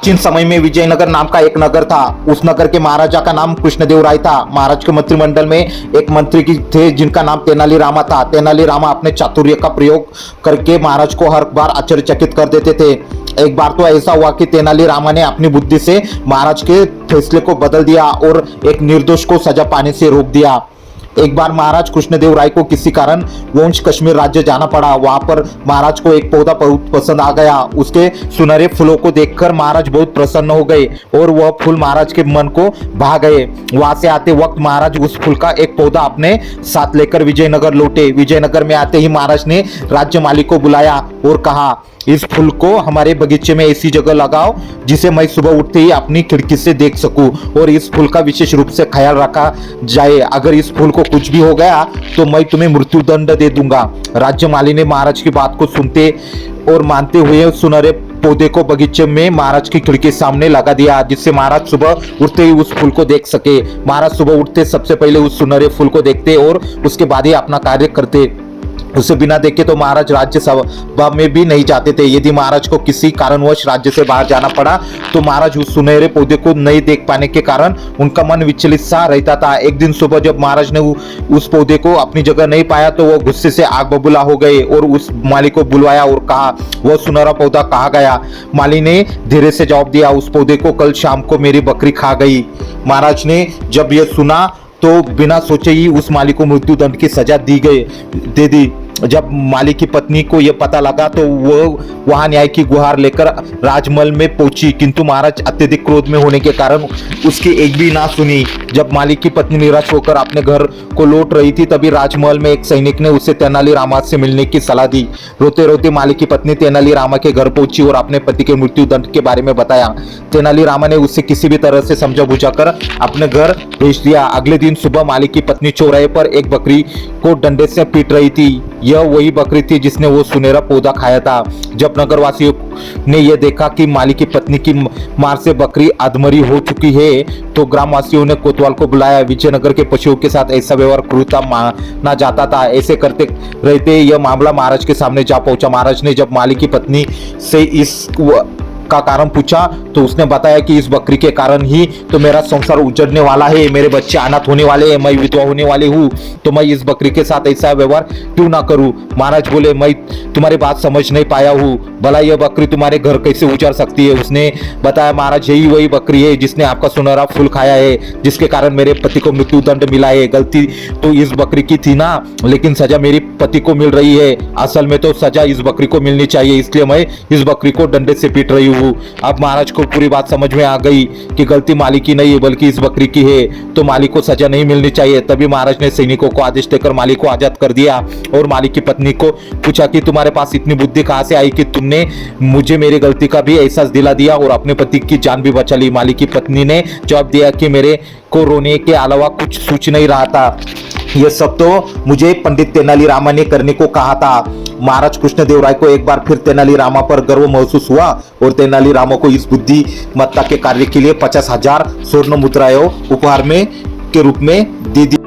प्राचीन समय में विजयनगर नाम का एक नगर था। उस नगर के महाराजा का नाम कृष्णदेव राय था। महाराज के मंत्रिमंडल में एक मंत्री की थे जिनका नाम तेनाली रामा था। तेनाली रामा अपने चातुर्य का प्रयोग करके महाराज को हर बार आश्चर्यचकित कर देते थे। एक बार तो ऐसा हुआ कि तेनाली रामा ने अपनी बुद्धि से महाराज के फैसले को बदल दिया और एक निर्दोष को सजा पाने से रोक दिया। एक बार महाराज कृष्णदेव राय को किसी कारण वंश कश्मीर राज्य जाना पड़ा। वहां पर महाराज को एक पौधा बहुत पसंद आ गया। उसके सुनहरे फूलों को देखकर महाराज बहुत प्रसन्न हो गए और वह फूल महाराज के मन को भा गए। वहां से आते वक्त महाराज उस फूल का एक पौधा अपने साथ लेकर विजयनगर लौटे। विजयनगर में आते ही महाराज ने राज्य मालिक को बुलाया और कहा, इस फूल को हमारे बगीचे में ऐसी जगह लगाओ जिसे मैं सुबह उठते ही अपनी खिड़की से देख सकूं, और इस फूल का विशेष रूप से ख्याल रखा जाए। अगर इस फूल को कुछ भी हो गया तो मैं तुम्हें मृत्यु दंड दे दूंगा। राज्य माली ने महाराज की बात को सुनते और मानते हुए सुनहरे पौधे को बगीचे में महाराज की खिड़की के सामने लगा दिया, जिससे महाराज सुबह उठते ही उस फूल को देख सके। महाराज सुबह उठते सबसे पहले उस सुनहरे फूल को देखते और उसके बाद ही अपना कार्य करते। उसे बिना देखे तो महाराज राज्यसभा में भी नहीं जाते थे। यदि महाराज को किसी कारणवश राज्य से बाहर जाना पड़ा तो महाराज उस सुनहरे पौधे को नहीं देख पाने के कारण उनका मन विचलित सा रहता था। एक दिन सुबह जब महाराज ने उस पौधे को अपनी जगह नहीं पाया तो वो गुस्से से आग बबूला हो गए और उस माली को बुलवाया और कहा, वह सुनहरा पौधा कहाँ गया? माली ने धीरे से जवाब दिया, उस पौधे को कल शाम को मेरी बकरी खा गई। महाराज ने जब यह सुना तो बिना सोचे ही उस माली को मृत्यु दंड की सजा दे दी। जब माली की पत्नी को यह पता लगा तो वो वहां न्याय की गुहार लेकर राजमहल में पहुंची, किंतु महाराज अत्यधिक क्रोध में होने के कारण उसकी एक भी ना सुनी। जब माली की पत्नी निराश होकर अपने घर को लौट रही थी तभी राजमहल में एक सैनिक ने उसे तेनाली रामा से मिलने की सलाह दी। रोते रोते माली की पत्नी तेनाली रामा के घर पहुंची और अपने पति के मृत्यु दंड के बारे में बताया। तेनाली रामा ने उसे किसी भी तरह से समझा बुझा कर अपने घर भेज दिया। अगले दिन सुबह माली की पत्नी चौराहे पर एक बकरी को डंडे से पीट रही थी। यह वही बकरी थी जिसने वो सुनहरा पौधा खाया था। जब नगरवासियों ने यह देखा कि माली की पत्नी की मार से बकरी अधमरी हो चुकी है तो ग्रामवासियों ने कोतवाल को बुलाया। विजयनगर के पशुओं के साथ ऐसा व्यवहार क्रूरता माना जाता था। ऐसे करते रहते यह मामला महाराज के सामने जा पहुंचा। महाराज ने जब माली की पत्नी से इस का कारण पूछा तो उसने बताया कि इस बकरी के कारण ही तो मेरा संसार उजड़ने वाला है, मेरे बच्चे अनाथ होने वाले हैं, मैं विधवा होने वाली हूँ, तो मैं इस बकरी के साथ ऐसा व्यवहार क्यों ना करूं। महाराज बोले, मैं तुम्हारी बात समझ नहीं पाया हूँ, भला यह बकरी तुम्हारे घर कैसे उजड़ सकती है? उसने बताया, महाराज यही वही बकरी है जिसने आपका सुनहरा फूल खाया है, जिसके कारण मेरे पति को मृत्यु दंड मिला है। गलती तो इस बकरी की थी ना, लेकिन सजा मेरी पति को मिल रही है। असल में तो सजा इस बकरी को मिलनी चाहिए, इसलिए मैं इस बकरी को डंडे से पीट रही हूँ। अब महाराज को पूरी बात समझ में आ गई कि गलती मालिक की नहीं है बल्कि इस बकरी की है, तो मालिक को सजा नहीं मिलनी चाहिए। तभी महाराज ने सैनिकों को आदेश देकर मालिक को आजाद कर दिया और मालिक की पत्नी को पूछा कि तुम्हारे पास इतनी बुद्धि कहां से आई कि तुमने मुझे मेरी गलती का भी एहसास दिला दिया और अपने पति की जान भी बचा ली। मालिक की पत्नी ने जवाब दिया कि मेरे को रोने के अलावा कुछ सूझ नहीं रहा था, यह सब तो मुझे पंडित तेनाली रामा ने करने को कहा था। महाराज कृष्णदेव राय को एक बार फिर तेनाली रामा पर गर्व महसूस हुआ और तेनाली रामा को इस बुद्धिमत्ता के कार्य के लिए 50,000 स्वर्ण मुद्राएं उपहार में के रूप में दे दी।